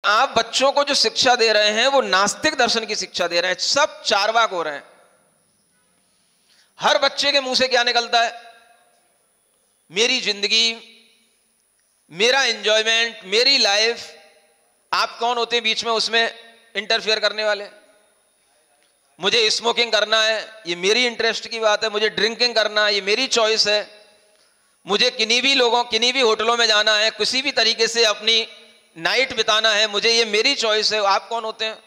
आप बच्चों को जो शिक्षा दे रहे हैं वो नास्तिक दर्शन की शिक्षा दे रहे हैं। सब चार्वाक हो रहे हैं। हर बच्चे के मुंह से क्या निकलता है? मेरी जिंदगी, मेरा एंजॉयमेंट, मेरी लाइफ। आप कौन होते हैं बीच में उसमें इंटरफेयर करने वाले? मुझे स्मोकिंग करना है, ये मेरी इंटरेस्ट की बात है। मुझे ड्रिंकिंग करना है, ये मेरी चॉइस है। मुझे किन्हीं भी होटलों में जाना है, किसी भी तरीके से अपनी नाइट बिताना है, मुझे ये मेरी चॉइस है। आप कौन होते हैं?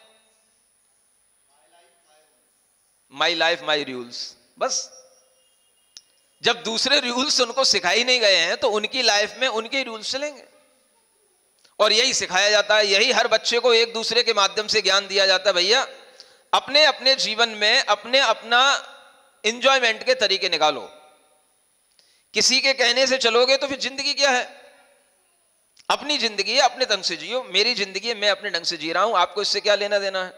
My life my rules. बस जब दूसरे रूल्स उनको सिखाई नहीं गए हैं तो उनकी लाइफ में उनके रूल्स चलेंगे। और यही सिखाया जाता है, यही हर बच्चे को एक दूसरे के माध्यम से ज्ञान दिया जाता है। भैया अपने अपने जीवन में अपना एंजॉयमेंट के तरीके निकालो। किसी के कहने से चलोगे तो फिर जिंदगी क्या है? अपनी जिंदगी है, अपने ढंग से जियो। मेरी जिंदगी है, मैं अपने ढंग से जी रहा हूं। आपको इससे क्या लेना देना है?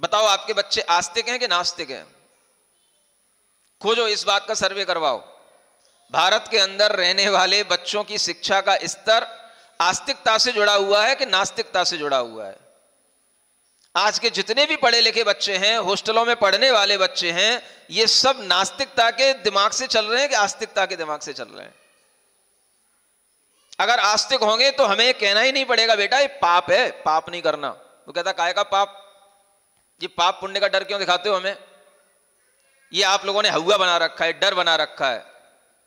बताओ, आपके बच्चे आस्तिक हैं कि नास्तिक हैं? खोजो, इस बात का सर्वे करवाओ। भारत के अंदर रहने वाले बच्चों की शिक्षा का स्तर आस्तिकता से जुड़ा हुआ है कि नास्तिकता से जुड़ा हुआ है? आज के जितने भी पढ़े लिखे बच्चे हैं, हॉस्टलों में पढ़ने वाले बच्चे हैं, ये सब नास्तिकता के दिमाग से चल रहे हैं कि आस्तिकता के दिमाग से चल रहे हैं? अगर आस्तिक होंगे तो हमें कहना ही नहीं पड़ेगा, बेटा ये पाप है, पाप नहीं करना। वो कहता काहे का पाप? ये पाप पुण्य का डर क्यों दिखाते हो हमें? ये आप लोगों ने हवा बना रखा है, डर बना रखा है।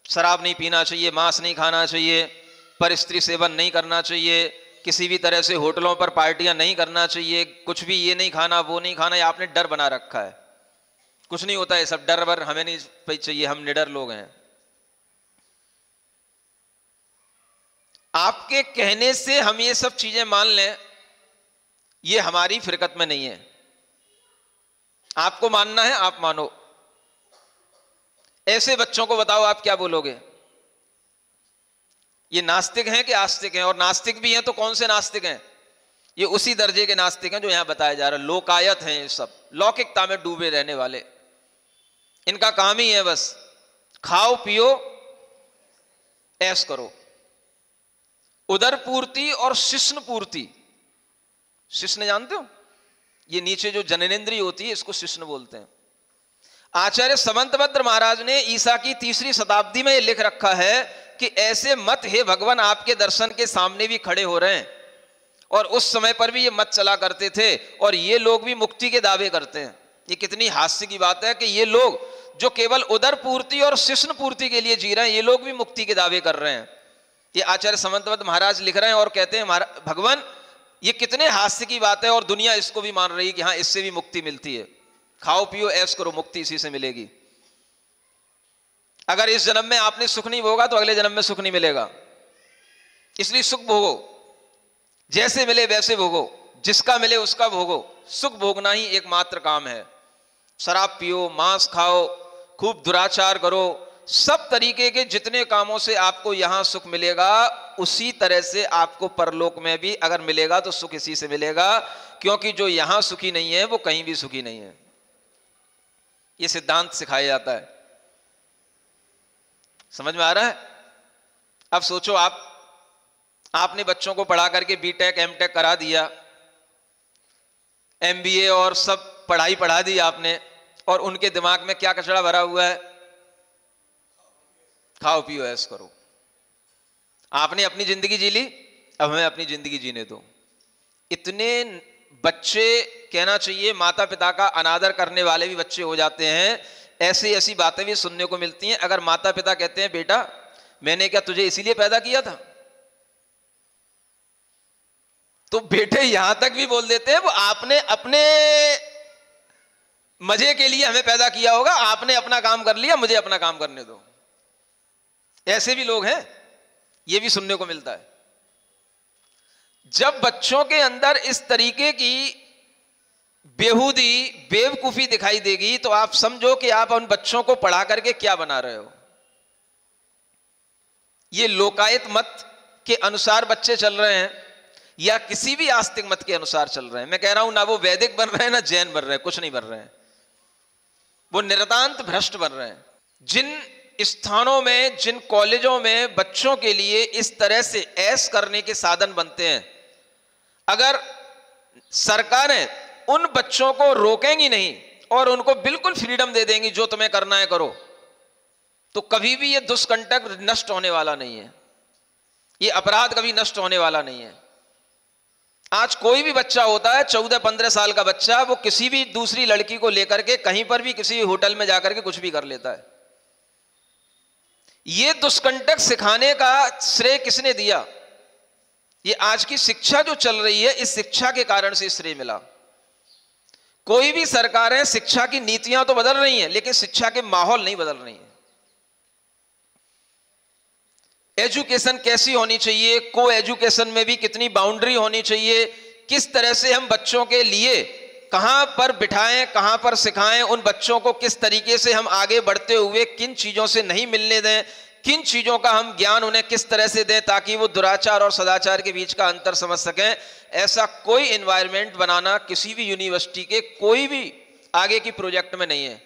शराब नहीं पीना चाहिए, मांस नहीं खाना चाहिए, पर स्त्री सेवन नहीं करना चाहिए, किसी भी तरह से होटलों पर पार्टियां नहीं करना चाहिए, कुछ भी ये नहीं खाना वो नहीं खाना। ये आपने डर बना रखा है। कुछ नहीं होता है, सब डर वर हमें नहीं चाहिए, हम निडर लोग हैं। आपके कहने से हम ये सब चीजें मान लें, ये हमारी फिरकत में नहीं है। आपको मानना है आप मानो। ऐसे बच्चों को बताओ आप क्या बोलोगे? ये नास्तिक हैं कि आस्तिक हैं? और नास्तिक भी हैं तो कौन से नास्तिक हैं? ये उसी दर्जे के नास्तिक हैं जो यहां बताया जा रहा है। लोकायत हैं ये सब, लौकिकता में डूबे रहने वाले। इनका काम ही है बस खाओ पियो ऐश करो। उदर पूर्ति और शिश्न पूर्ति। शिश्न जानते हो? ये नीचे जो जननेंद्रिय होती है, इसको शिश्न बोलते हैं। आचार्य समंतभद्र महाराज ने ईसा की 3री शताब्दी में ये लिख रखा है कि ऐसे मत हे भगवान आपके दर्शन के सामने भी खड़े हो रहे हैं। और उस समय पर भी ये मत चला करते थे, और ये लोग भी मुक्ति के दावे करते हैं। ये कितनी हास्य की बात है कि ये लोग जो केवल उदर पूर्ति और शिश्न पूर्ति के लिए जी रहे हैं, ये लोग भी मुक्ति के दावे कर रहे हैं। ये आचार्य समंतभद्र महाराज लिख रहे हैं और कहते हैं भगवान ये कितने हास्य की बात है, और दुनिया इसको भी मान रही है कि हाँ इससे भी मुक्ति मिलती है। खाओ पियो ऐश करो, मुक्ति इसी से मिलेगी। अगर इस जन्म में आपने सुख नहीं भोगा तो अगले जन्म में सुख नहीं मिलेगा। इसलिए सुख भोगो, जैसे मिले वैसे भोगो, जिसका मिले उसका भोगो। सुख भोगना ही एकमात्र काम है। शराब पियो, मांस खाओ, खूब दुराचार करो, सब तरीके के जितने कामों से आपको यहां सुख मिलेगा, उसी तरह से आपको परलोक में भी अगर मिलेगा तो सुख इसी से मिलेगा। क्योंकि जो यहां सुखी नहीं है वो कहीं भी सुखी नहीं है। ये सिद्धांत सिखाया जाता है। समझ में आ रहा है? अब सोचो, आपने बच्चों को पढ़ा करके बीटेक एमटेक करा दिया, एमबीए और सब पढ़ाई पढ़ा दी आपने, और उनके दिमाग में क्या कचरा भरा हुआ है? खाओ पियो ऐश करो। आपने अपनी जिंदगी जी ली, अब हमें अपनी जिंदगी जीने दो। इतने बच्चे, कहना चाहिए माता पिता का अनादर करने वाले भी बच्चे हो जाते हैं। ऐसी बातें भी सुनने को मिलती हैं। अगर माता पिता कहते हैं बेटा मैंने क्या तुझे इसीलिए पैदा किया था, तो बेटे यहां तक भी बोल देते हैं वो आपने अपने मजे के लिए हमें पैदा किया होगा, आपने अपना काम कर लिया, मुझे अपना काम करने दो। ऐसे भी लोग हैं, ये भी सुनने को मिलता है। जब बच्चों के अंदर इस तरीके की बेहूदी बेवकूफी दिखाई देगी तो आप समझो कि आप उन बच्चों को पढ़ा करके क्या बना रहे हो। ये लोकायत मत के अनुसार बच्चे चल रहे हैं या किसी भी आस्तिक मत के अनुसार चल रहे हैं। मैं कह रहा हूं ना वो वैदिक बन रहे हैं ना जैन बन रहे हैं, कुछ नहीं बन रहे हैं। वो निरतांत भ्रष्ट बन रहे हैं। जिन स्थानों में, जिन कॉलेजों में बच्चों के लिए इस तरह से ऐश करने के साधन बनते हैं, अगर सरकारें उन बच्चों को रोकेंगी नहीं और उनको बिल्कुल फ्रीडम दे देंगी, जो तुम्हें करना है करो, तो कभी भी ये दुष्कंटक नष्ट होने वाला नहीं है, ये अपराध कभी नष्ट होने वाला नहीं है। आज कोई भी बच्चा होता है 14-15 साल का बच्चा, वो किसी भी दूसरी लड़की को लेकर के कहीं पर भी किसी होटल में जाकर के कुछ भी कर लेता है। ये दुष्कंटक सिखाने का श्रेय किसने दिया? ये आज की शिक्षा जो चल रही है, इस शिक्षा के कारण से श्रेय मिला। कोई भी सरकारें शिक्षा की नीतियां तो बदल रही हैं, लेकिन शिक्षा के माहौल नहीं बदल रही हैं। एजुकेशन कैसी होनी चाहिए, को एजुकेशन में भी कितनी बाउंड्री होनी चाहिए, किस तरह से हम बच्चों के लिए कहां पर बिठाएं, कहां पर सिखाएं, उन बच्चों को किस तरीके से हम आगे बढ़ते हुए किन चीजों से नहीं मिलने दें, किन चीजों का हम ज्ञान उन्हें किस तरह से दें ताकि वो दुराचार और सदाचार के बीच का अंतर समझ सकें, ऐसा कोई एनवायरनमेंट बनाना किसी भी यूनिवर्सिटी के कोई भी आगे की प्रोजेक्ट में नहीं है।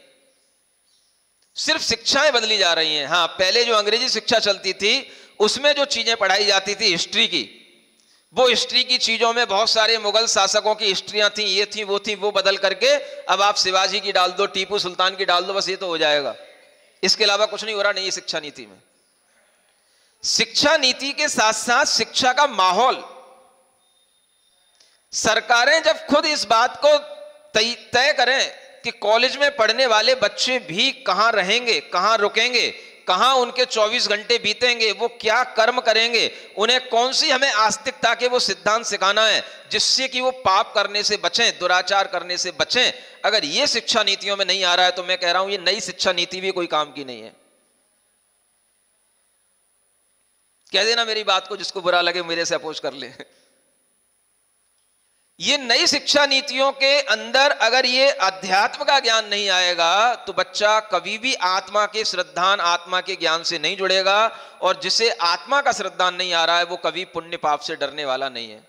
सिर्फ शिक्षाएं बदली जा रही हैं। हाँ, पहले जो अंग्रेजी शिक्षा चलती थी उसमें जो चीजें पढ़ाई जाती थी हिस्ट्री की, वो हिस्ट्री की चीजों में बहुत सारे मुगल शासकों की हिस्ट्रियां थी, ये थी वो थी, वो बदल करके अब आप शिवाजी की डाल दो, टीपू सुल्तान की डाल दो, बस ये तो हो जाएगा। इसके अलावा कुछ नहीं हो रहा, नहीं है शिक्षा नीति में। शिक्षा नीति के साथ साथ शिक्षा का माहौल, सरकारें जब खुद इस बात को तय करें कि कॉलेज में पढ़ने वाले बच्चे भी कहां रहेंगे, कहां रुकेंगे, कहां उनके 24 घंटे बीतेंगे, वो क्या कर्म करेंगे, उन्हें कौन सी हमें आस्तिकता के वो सिद्धांत सिखाना है जिससे कि वो पाप करने से बचें, दुराचार करने से बचें, अगर ये शिक्षा नीतियों में नहीं आ रहा है तो मैं कह रहा हूं ये नई शिक्षा नीति भी कोई काम की नहीं है। कह देना मेरी बात को, जिसको बुरा लगे मेरे से अपोज कर ले। ये नई शिक्षा नीतियों के अंदर अगर ये अध्यात्म का ज्ञान नहीं आएगा तो बच्चा कभी भी आत्मा के श्रद्धान, आत्मा के ज्ञान से नहीं जुड़ेगा, और जिसे आत्मा का श्रद्धान नहीं आ रहा है वो कभी पुण्य पाप से डरने वाला नहीं है।